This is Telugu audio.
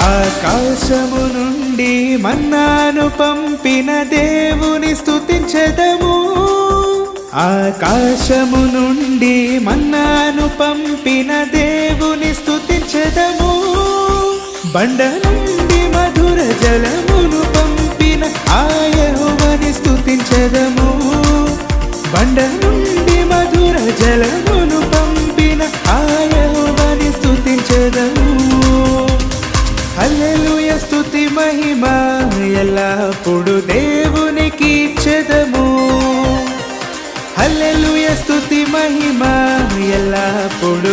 ఆకాశము నుండి మన్నాను పంపిన దేవుని స్తుతించెదము. ఆకాశము నుండి మన్నాను పంపిన దేవుని స్తుతించెదము. బండ నుండి మధుర జలమును పంపిన ఆ యెహోవాని స్తుతించెదము. బండ నుండి మధుర జలమును పంపిన ఆ యెహోవాని స్తుతించెదము. హల్లెలూయా స్తుతి మహిమ ఎల్లప్పుడు దేవునికి ఇచ్చెదము. హల్లెలూయా స్తుతి మహిమ ఎల్లప్పుడు